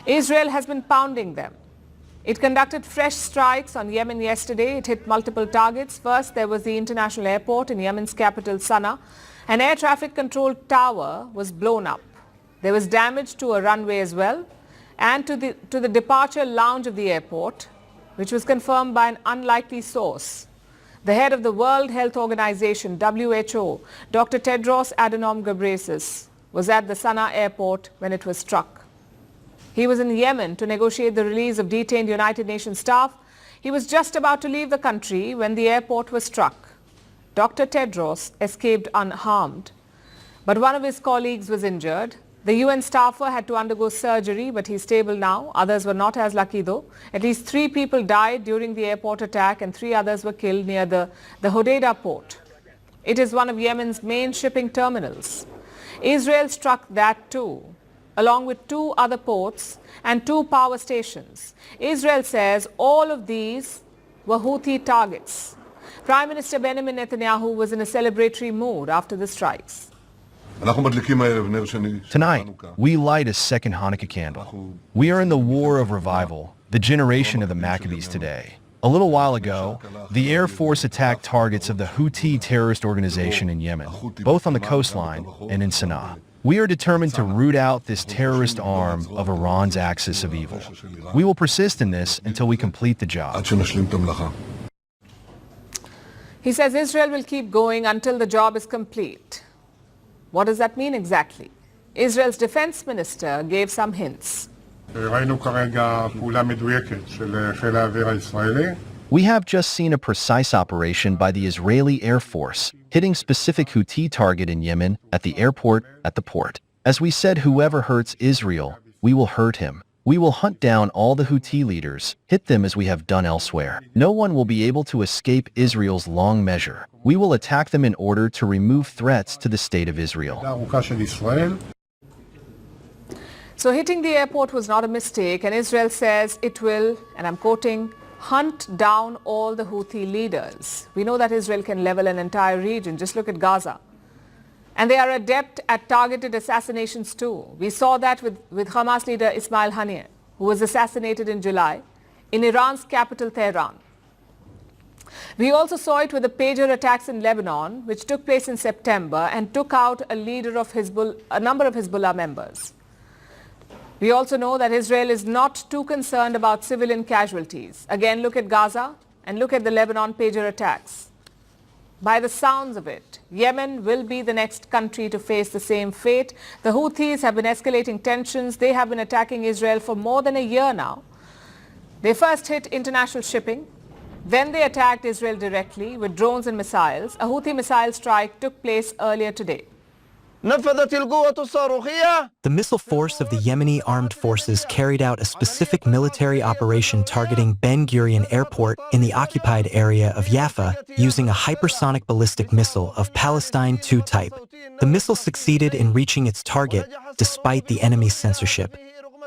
Israel has been pounding them. It conducted fresh strikes on Yemen yesterday. It hit multiple targets. First, there was the international airport in Yemen's capital, Sana'a. An air traffic control tower was blown up. There was damage to a runway as well, and to the departure lounge of the airport, which was confirmed by an unlikely source. The head of the World Health Organization, WHO, Dr. Tedros Adhanom Ghebreyesus, was at the Sana'a airport when it was struck. He was in Yemen to negotiate the release of detained United Nations staff. He was just about to leave the country when the airport was struck. Dr. Tedros escaped unharmed, but one of his colleagues was injured. The UN staffer had to undergo surgery, but he's stable now. Others were not as lucky though. At least 3 people died during the airport attack and 3 others were killed near the Hodeidah port. It is one of Yemen's main shipping terminals. Israel struck that too, along with 2 other ports and 2 power stations. Israel says all of these were Houthi targets. Prime Minister Benjamin Netanyahu was in a celebratory mood after the strikes. Tonight, we light a second Hanukkah candle. We are in the war of revival, the generation of the Maccabees today. A little while ago, the Air Force attacked targets of the Houthi terrorist organization in Yemen, both on the coastline and in Sana'a. We are determined to root out this terrorist arm of Iran's axis of evil. We will persist in this until we complete the job. He says Israel will keep going until the job is complete. What does that mean exactly? Israel's defense minister gave some hints. We have just seen a precise operation by the Israeli Air Force, hitting specific Houthi target in Yemen, at the airport, at the port. As we said, whoever hurts Israel, we will hurt him. We will hunt down all the Houthi leaders, hit them as we have done elsewhere. No one will be able to escape Israel's long measure. We will attack them in order to remove threats to the state of Israel. So hitting the airport was not a mistake, and Israel says it will, and I'm quoting, hunt down all the Houthi leaders. We know that Israel can level an entire region. Just look at Gaza. And they are adept at targeted assassinations too. We saw that with Hamas leader Ismail Haniyeh, who was assassinated in July in Iran's capital, Tehran. We also saw it with the pager attacks in Lebanon, which took place in September and took out a number of Hezbollah members. We also know that Israel is not too concerned about civilian casualties. Again, look at Gaza and look at the Lebanon pager attacks. By the sounds of it, Yemen will be the next country to face the same fate. The Houthis have been escalating tensions. They have been attacking Israel for more than a year now. They first hit international shipping. Then they attacked Israel directly with drones and missiles. A Houthi missile strike took place earlier today. The missile force of the Yemeni armed forces carried out a specific military operation targeting Ben Gurion Airport in the occupied area of Jaffa using a hypersonic ballistic missile of Palestine II type. The missile succeeded in reaching its target despite the enemy's censorship,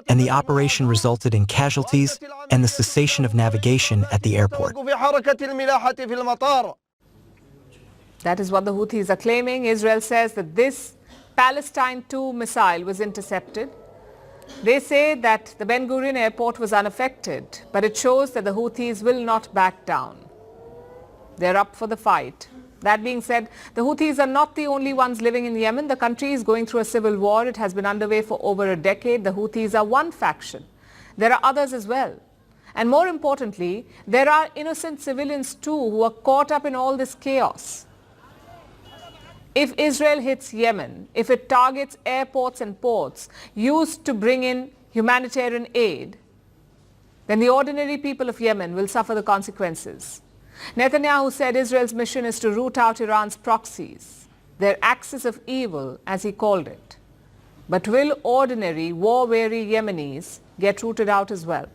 and the operation resulted in casualties and the cessation of navigation at the airport. That is what the Houthis are claiming. Israel says that this Palestine II missile was intercepted. They say that the Ben Gurion airport was unaffected, but it shows that the Houthis will not back down. They're up for the fight. That being said, the Houthis are not the only ones living in Yemen. The country is going through a civil war. It has been underway for over a decade. The Houthis are one faction. There are others as well. And more importantly, there are innocent civilians too who are caught up in all this chaos. If Israel hits Yemen, if it targets airports and ports used to bring in humanitarian aid, then the ordinary people of Yemen will suffer the consequences. Netanyahu said Israel's mission is to root out Iran's proxies, their axis of evil, as he called it. But will ordinary, war-weary Yemenis get rooted out as well?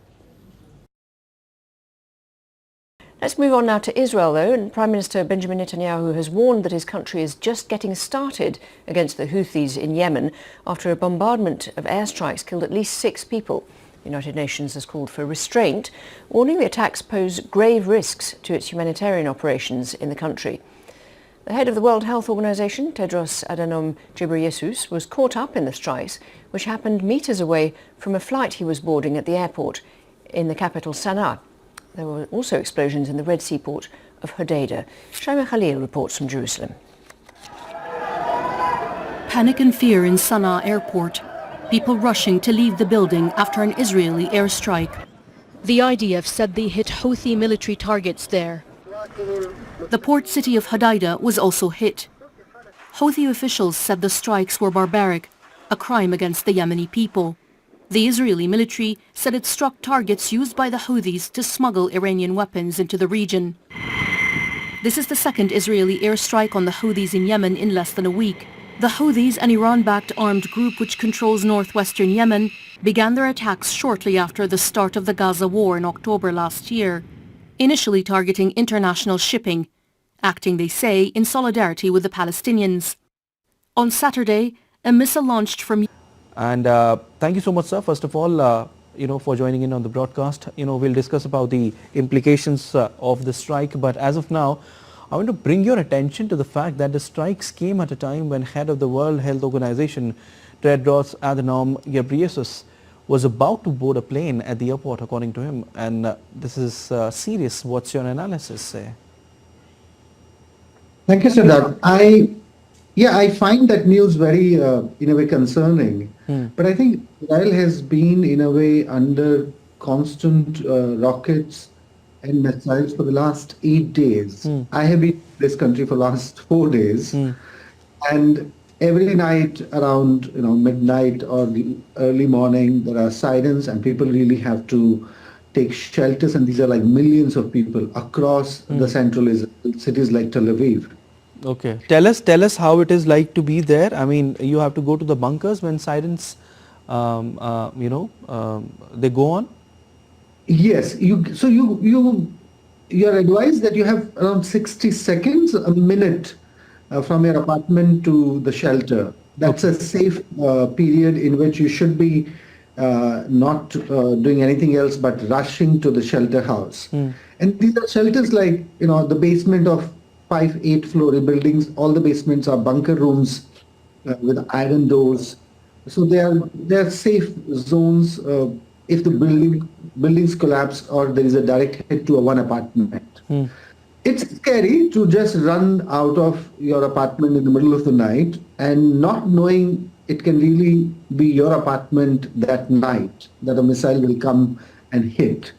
Let's move on now to Israel, though, and Prime Minister Benjamin Netanyahu has warned that his country is just getting started against the Houthis in Yemen after a bombardment of airstrikes killed at least 6 people. The United Nations has called for restraint, warning the attacks pose grave risks to its humanitarian operations in the country. The head of the World Health Organization, Tedros Adhanom Ghebreyesus, was caught up in the strikes, which happened meters away from a flight he was boarding at the airport in the capital Sana'a. There were also explosions in the Red Sea port of Hodeidah. Shaima Khalil reports from Jerusalem. Panic and fear in Sana'a airport. People rushing to leave the building after an Israeli airstrike. The IDF said they hit Houthi military targets there. The port city of Hodeidah was also hit. Houthi officials said the strikes were barbaric, a crime against the Yemeni people. The Israeli military said it struck targets used by the Houthis to smuggle Iranian weapons into the region. This is the second Israeli airstrike on the Houthis in Yemen in less than a week. The Houthis, an Iran-backed armed group which controls northwestern Yemen, began their attacks shortly after the start of the Gaza war in October last year, initially targeting international shipping, acting, they say, in solidarity with the Palestinians. On Saturday, a missile launched from... And thank you so much, sir, first of all, for joining in on the broadcast. We'll discuss about the implications of the strike, but as of now, I want to bring your attention to the fact that the strikes came at a time when head of the World Health Organization, Tedros Adhanom Ghebreyesus, was about to board a plane at the airport, according to him. And this is serious. What's your analysis? Thank you, Siddharth. I find that news very, in a way, concerning. But I think Israel has been, in a way, under constant rockets and missiles for the last 8 days. I have been in this country for the last 4 days. And every night around midnight or the early morning, there are sirens and people really have to take shelters. And these are like millions of people across the central Israel, cities like Tel Aviv. Okay. Tell us how it is like to be there. I mean, you have to go to the bunkers when sirens, they go on? Yes. You are advised that you have around 60 seconds, a minute from your apartment to the shelter. That's a safe period in which you should be not doing anything else but rushing to the shelter house. And these are shelters like, the basement of 5, 8-floor buildings. All the basements are bunker rooms with iron doors. So they are safe zones if the buildings collapse or there is a direct hit to one apartment. It's scary to just run out of your apartment in the middle of the night and not knowing it can really be your apartment that night that a missile will come and hit.